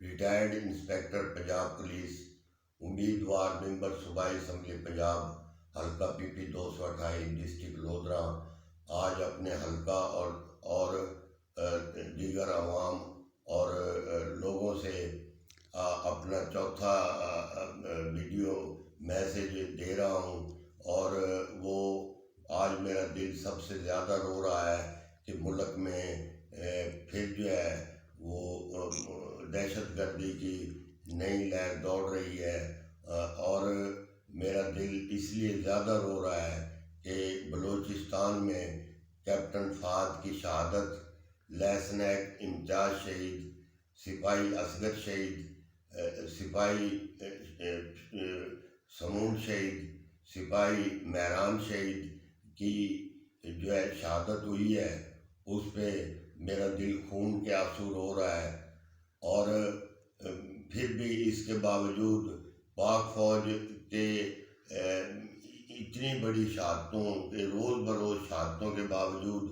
Retired inspector Punjab police, امیدوار ممبر صوبائی assembly Punjab, حلقہ پی پی 228 ڈسٹرکٹ لودھرا، آج اپنے حلقہ اور دیگر عوام اور لوگوں سے اپنا چوتھا ویڈیو میسیج دے رہا ہوں، اور وہ آج میرا دل سب سے زیادہ رو رہا ہے کہ ملک میں پھر جو ہے وہ دہشت گردی کی نئی لہر دوڑ رہی ہے، اور میرا دل اس لیے زیادہ رو رہا ہے کہ بلوچستان میں کیپٹن فہد کی شہادت، لیسنائٹ امتیاز شہید، سپاہی اصغر شہید، سپاہی سمون شہید، سپاہی مہران شہید کی جو ہے شہادت ہوئی ہے، اس پہ میرا دل خون کے آنسو رو رہا ہے۔ اور پھر بھی اس کے باوجود پاک فوج کے اتنی بڑی شہادتوں کے روز بروز شہادتوں کے باوجود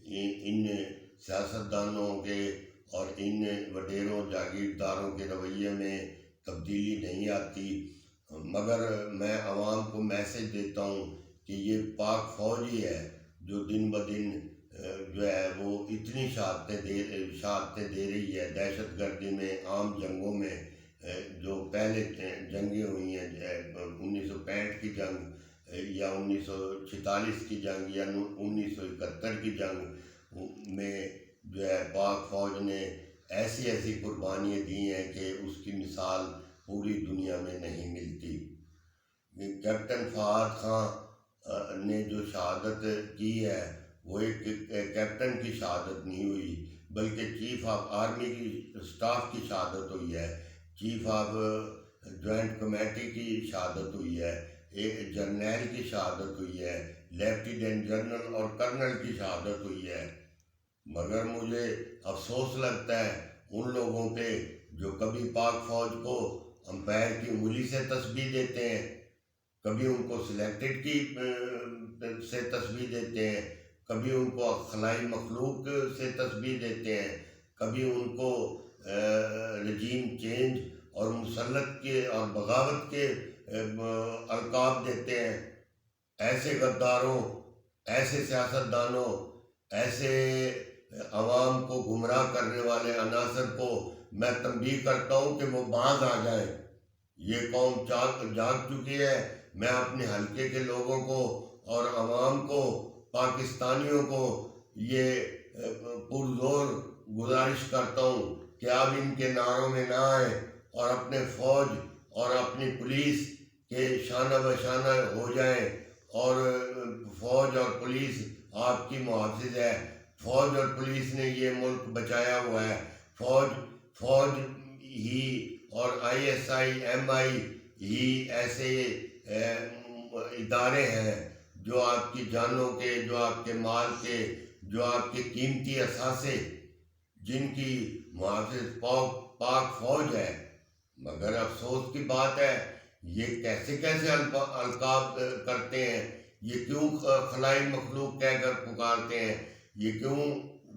ان سیاستدانوں کے اور ان وڈیروں جاگیرداروں کے رویے میں تبدیلی نہیں آتی، مگر میں عوام کو میسیج دیتا ہوں کہ یہ پاک فوج ہی ہے جو دن بدن جو ہے وہ اتنی شہادتیں دے رہی ہے دہشت گردی میں، عام جنگوں میں، جو پہلے جنگیں ہوئی ہیں 1965 کی جنگ یا 1946 کی جنگ یا 1971 کی جنگ میں جو ہے پاک فوج نے ایسی قربانیاں دی ہیں کہ اس کی مثال پوری دنیا میں نہیں ملتی۔ کیپٹن فہد خان نے جو شہادت کی ہے وہ ایک کیپٹن کی شہادت نہیں ہوئی، بلکہ چیف آف آرمی کی سٹاف کی شہادت ہوئی ہے، چیف آف جوائنٹ کمیٹی کی شہادت ہوئی ہے، ایک جرنیل کی شہادت ہوئی ہے، لیفٹیننٹ جنرل اور کرنل کی شہادت ہوئی ہے۔ مگر مجھے افسوس لگتا ہے ان لوگوں پہ جو کبھی پاک فوج کو امپائر کی انگلی سے تسبیح دیتے ہیں، کبھی ان کو سلیکٹڈ کی سے تسبیح دیتے ہیں، کبھی ان کو خلائی مخلوق سے تسبیح دیتے ہیں، کبھی ان کو رجیم چینج اور مسلط کے اور بغاوت کے القاب دیتے ہیں۔ ایسے غداروں، ایسے سیاستدانوں، ایسے عوام کو گمراہ کرنے والے عناصر کو میں تنبیہ کرتا ہوں کہ وہ باز آ جائیں۔ یہ قوم جاگ چکی ہے۔ میں اپنے حلقے کے لوگوں کو اور عوام کو، پاکستانیوں کو یہ پرزور گزارش کرتا ہوں کہ آپ ان کے نعروں میں نہ آئیں اور اپنے فوج اور اپنی پولیس کے شانہ بشانہ ہو جائیں، اور فوج اور پولیس آپ کی محافظ ہے۔ فوج اور پولیس نے یہ ملک بچایا ہوا ہے۔ فوج ہی اور ISI MI ہی ایسے ادارے ہیں جو آپ کی جانوں کے، جو آپ کے مال کے، جو آپ کے قیمتی اثاثے، جن کی محافظ پاک فوج ہے۔ مگر افسوس کی بات ہے یہ کیسے القاب کرتے ہیں، یہ کیوں خلائی مخلوق کہہ کر پکارتے ہیں، یہ کیوں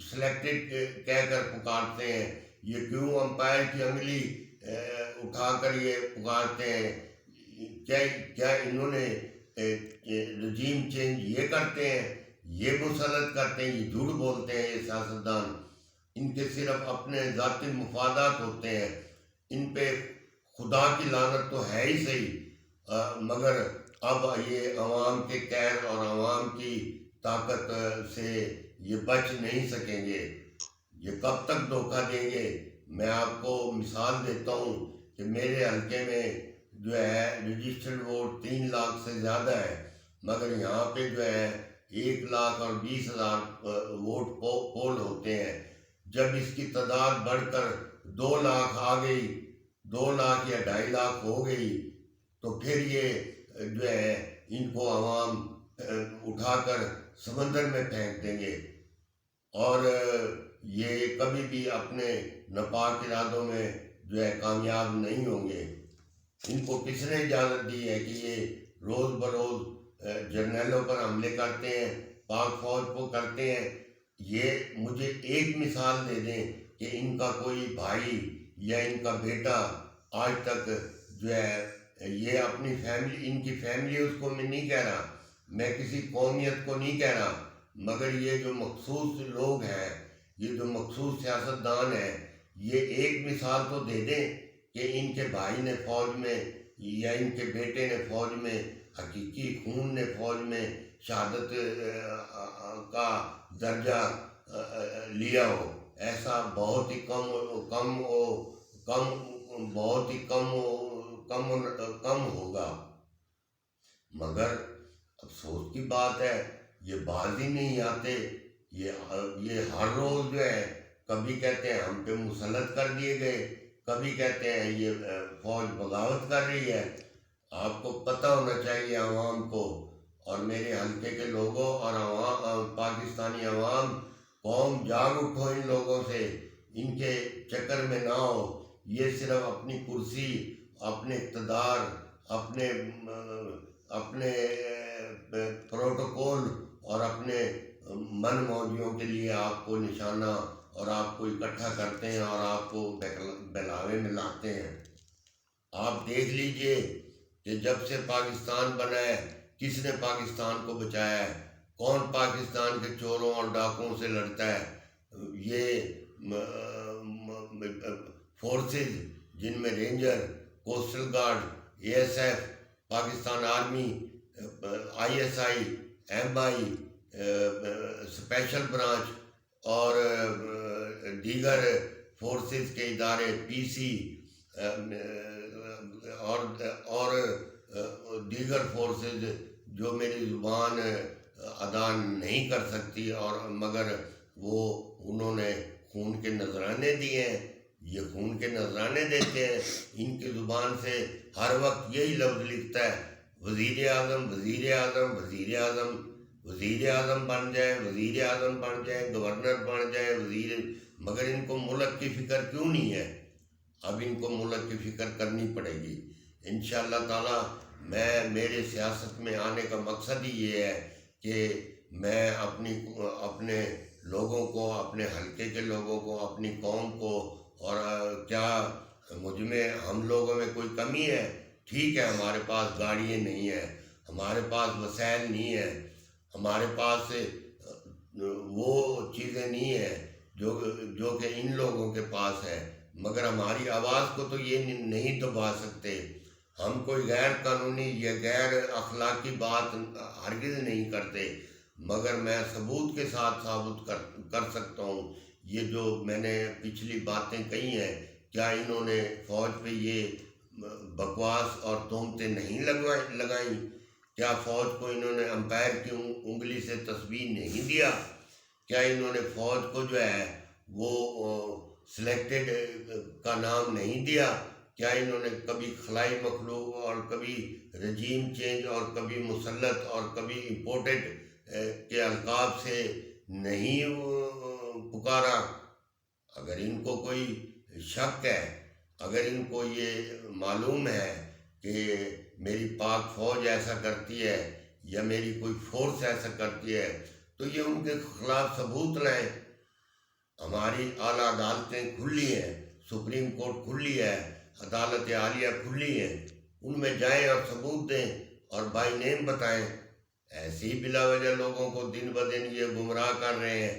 سلیکٹڈ کہہ کر پکارتے ہیں، یہ کیوں امپائر کی انگلی اٹھا کر یہ پکارتے ہیں۔ کیا انہوں نے رجیم چینج یہ کرتے ہیں، یہ مسلط کرتے ہیں، یہ جھوٹ بولتے ہیں یہ سیاستدان۔ ان کے صرف اپنے ذاتی مفادات ہوتے ہیں، ان پہ خدا کی لعنت تو ہے ہی صحیح، مگر اب یہ عوام کے قہر اور عوام کی طاقت سے یہ بچ نہیں سکیں گے۔ یہ کب تک دھوکہ دیں گے؟ میں آپ کو مثال دیتا ہوں کہ میرے حلقے میں جو ہے رجسٹرڈ ووٹ 3 لاکھ سے زیادہ ہے، مگر یہاں پہ جو ہے 1,20,000 ووٹ پول ہوتے ہیں۔ جب اس کی تعداد بڑھ کر 2 لاکھ آ گئی، 2 لاکھ یا 2.5 لاکھ ہو گئی، تو پھر یہ جو ہے ان کو عوام اٹھا کر سمندر میں پھینک دیں گے، اور یہ کبھی بھی اپنے ناپاک ارادوں میں جو ہے کامیاب نہیں ہوں گے۔ ان کو کس نے اجازت دی ہے کہ یہ روز بروز جرنیلوں پر حملے کرتے ہیں، پاک فوج کو کرتے ہیں؟ یہ مجھے ایک مثال دے دیں کہ ان کا کوئی بھائی یا ان کا بیٹا آج تک جو ہے یہ اپنی فیملی، ان کی فیملی اس کو میں نہیں کہہ رہا، میں کسی قومیت کو نہیں کہہ رہا، مگر یہ جو مخصوص لوگ ہیں، یہ جو مخصوص سیاستدان ہیں، یہ ایک مثال تو دے دیں کہ ان کے بھائی نے فوج میں یا ان کے بیٹے نے فوج میں، حقیقی خون نے فوج میں شہادت کا درجہ لیا ہو۔ ایسا بہت ہی بہت ہی کم ہوگا، مگر افسوس کی بات ہے یہ باز ہی نہیں آتے۔ یہ ہر روز جو ہے کبھی کہتے ہیں ہم پہ مسلط کر دیے گئے، کبھی کہتے ہیں یہ فوج بغاوت کر رہی ہے۔ آپ کو پتہ ہونا چاہیے عوام کو، اور میرے حلقے کے لوگوں اور پاکستانی عوام، قوم جاگ اٹھو ان لوگوں سے، ان کے چکر میں نہ ہو۔ یہ صرف اپنی کرسی، اپنے اقتدار، اپنے پروٹوکول اور اپنے من موجیوں کے لیے آپ کو نشانہ اور آپ کو اکٹھا کرتے ہیں اور آپ کو بہلاوے میں لاتے ہیں۔ آپ دیکھ لیجئے کہ جب سے پاکستان بنا ہے کس نے پاکستان کو بچایا ہے، کون پاکستان کے چوروں اور ڈاکوؤں سے لڑتا ہے؟ یہ فورسز جن میں ranger, coastal guard, A S F, Pakistan army, I S I, M I, special branch اور دیگر فورسز کے ادارے، پی سی اور دیگر فورسز جو میری زبان ادا نہیں کر سکتی، اور مگر انہوں نے خون کے نذرانے دیے ہیں۔ یہ خون کے نذرانے دیتے ہیں، ان کی زبان سے ہر وقت یہی لفظ لکھتا ہے وزیر اعظم، وزیر اعظم، وزیر اعظم، وزیر اعظم بن جائے، وزیر اعظم بن جائے، گورنر بن جائے، مگر ان کو ملک کی فکر کیوں نہیں ہے؟ اب ان کو ملک کی فکر کرنی پڑے گی انشاءاللہ تعالی۔ میرے سیاست میں آنے کا مقصد ہی یہ ہے کہ میں اپنے لوگوں کو، اپنے حلقے کے لوگوں کو، اپنی قوم کو، اور کیا مجھ میں، ہم لوگوں میں کوئی کمی ہے؟ ٹھیک ہے، ہمارے پاس گاڑیاں نہیں ہیں، ہمارے پاس وسائل نہیں ہیں، ہمارے پاس وہ چیزیں نہیں ہیں جو کہ ان لوگوں کے پاس ہے، مگر ہماری آواز کو تو یہ نہیں دبا سکتے۔ ہم کوئی غیر قانونی یا غیر اخلاقی بات ہرگز نہیں کرتے، مگر میں ثبوت کے ساتھ ثابت کر سکتا ہوں۔ یہ جو میں نے پچھلی باتیں کہی ہیں، کیا انہوں نے فوج پہ یہ بکواس اور تہمتیں نہیں لگائیں؟ کیا فوج کو انہوں نے امپائر کی انگلی سے تصویر نہیں دیا؟ کیا انہوں نے فوج کو جو ہے وہ سلیکٹڈ کا نام نہیں دیا؟ کیا انہوں نے کبھی خلائی مخلوق اور کبھی رجیم چینج اور کبھی مسلط اور کبھی امپورٹڈ کے القاب سے نہیں پکارا؟ اگر ان کو کوئی شک ہے، اگر ان کو یہ معلوم ہے کہ میری پاک فوج ایسا کرتی ہے یا میری کوئی فورس ایسا کرتی ہے، تو یہ ان کے خلاف ثبوت لائیں۔ ہماری اعلیٰ عدالتیں کھلی ہیں، سپریم کورٹ کھلی ہے، عدالت عالیہ کھلی ہے، ان میں جائیں اور ثبوت دیں اور بائی نیم بتائیں۔ ایسے ہی بلا وجہ لوگوں کو دن بدن یہ گمراہ کر رہے ہیں،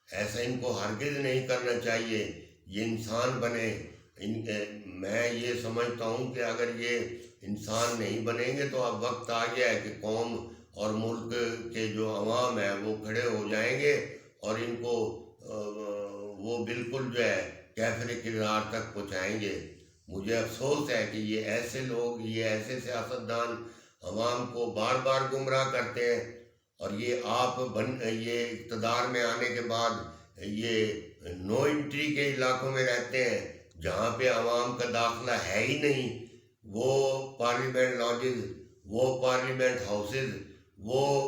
ایسا ان کو ہرگز نہیں کرنا چاہیے۔ یہ انسان بنے۔ میں یہ سمجھتا ہوں کہ اگر یہ انسان نہیں بنیں گے تو اب وقت آ گیا ہے کہ قوم اور ملک کے جو عوام ہیں وہ کھڑے ہو جائیں گے اور ان کو وہ بالکل جو ہے کیفر کردار تک پہنچائیں گے۔ مجھے افسوس ہے کہ یہ ایسے لوگ، یہ ایسے سیاستدان عوام کو بار بار گمراہ کرتے ہیں، اور یہ اقتدار میں آنے کے بعد یہ نو انٹری کے علاقوں میں رہتے ہیں جہاں پہ عوام کا داخلہ ہے ہی نہیں۔ وہ پارلیمنٹ لاجز، وہ پارلیمنٹ ہاؤسز، وہ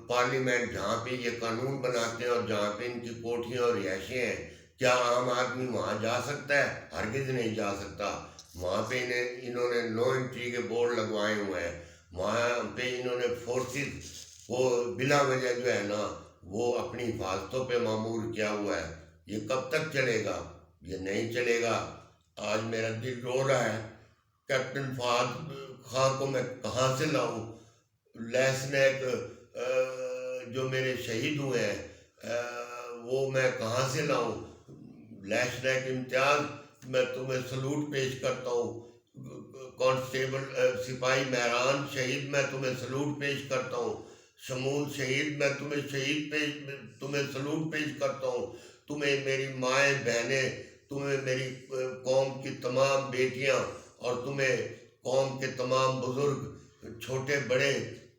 پارلیمنٹ جہاں پہ یہ قانون بناتے ہیں اور جہاں پہ ان کی کوٹھیاں اور رہائشیں ہیں، کیا عام آدمی وہاں جا سکتا ہے؟ ہرگز نہیں جا سکتا۔ وہاں پہ انہوں نے نو انٹری کے بورڈ لگوائے ہوئے ہیں، وہاں پہ انہوں نے فورسز کو بلا وجہ جو ہے نا وہ اپنی حفاظتوں پہ معمور کیا ہوا ہے۔ یہ کب تک چلے گا؟ یہ نہیں چلے گا۔ آج میرا دل رو رہا ہے، کیپٹن فہد خان کو میں کہاں سے لاؤں؟ لیسنیک جو میرے شہید ہوئے ہیں وہ میں کہاں سے لاؤں؟ لیسنیک امتیاز میں تمہیں سلوٹ پیش کرتا ہوں، کانسٹیبل سپاہی مہران شہید میں تمہیں سلوٹ پیش کرتا ہوں، شمون شہید میں تمہیں سلوٹ پیش کرتا ہوں، تمہیں میری مائیں بہنیں، تمہیں میری قوم کی تمام بیٹیاں اور تمہیں قوم کے تمام بزرگ چھوٹے بڑے،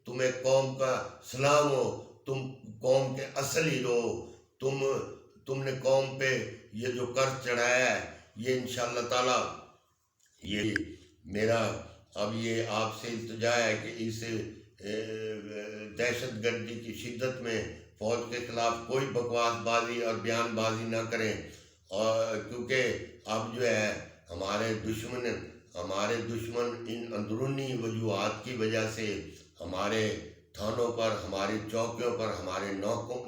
تمہیں قوم کا سلام ہو، تم قوم کے اصل ہیرو ہو، تم نے قوم پہ یہ جو قرض چڑھایا ہے یہ انشاءاللہ تعالی یہ میرا اب یہ آپ سے التجا ہے کہ اس دہشت گردی کی شدت میں فوج کے خلاف کوئی بکواس بازی اور بیان بازی نہ کریں، اور کیونکہ اب جو ہے ہمارے دشمن ان اندرونی وجوہات کی وجہ سے ہمارے تھانوں پر، ہماری چوکیوں پر، ہمارے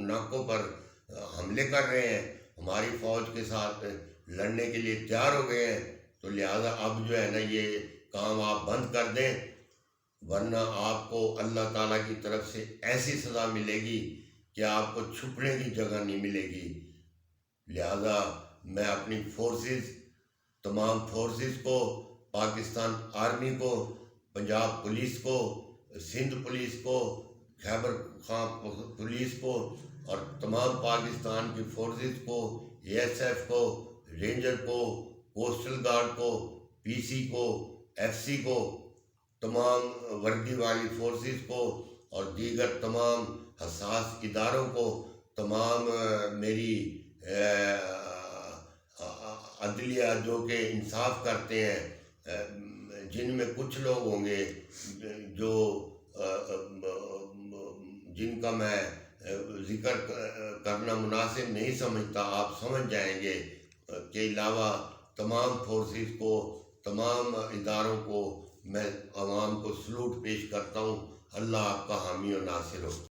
ناکوں پر حملے کر رہے ہیں، ہماری فوج کے ساتھ لڑنے کے لیے تیار ہو گئے ہیں، تو لہٰذا اب جو ہے نا یہ کام آپ بند کر دیں، ورنہ آپ کو اللہ تعالیٰ کی طرف سے ایسی سزا ملے گی کہ آپ کو چھپنے کی جگہ نہیں ملے گی۔ لہٰذا میں اپنی تمام فورسز کو، پاکستان آرمی کو، پنجاب پولیس کو، سندھ پولیس کو، خیبر خان پولیس کو اور تمام پاکستان کی فورسز کو، اے ایس ایف کو، رینجر کو، کوسٹل گارڈ کو، پی سی کو، ایف سی کو، تمام وردی والی فورسز کو اور دیگر تمام حساس اداروں کو، تمام میری عدلیہ جو کہ انصاف کرتے ہیں، جن میں کچھ لوگ ہوں گے جو جن کا میں ذکر کرنا مناسب نہیں سمجھتا، آپ سمجھ جائیں گے، کے علاوہ تمام فورسز کو، تمام اداروں کو میں عوام کو سلوٹ پیش کرتا ہوں۔ اللہ آپ کا حامی و ناصر ہو۔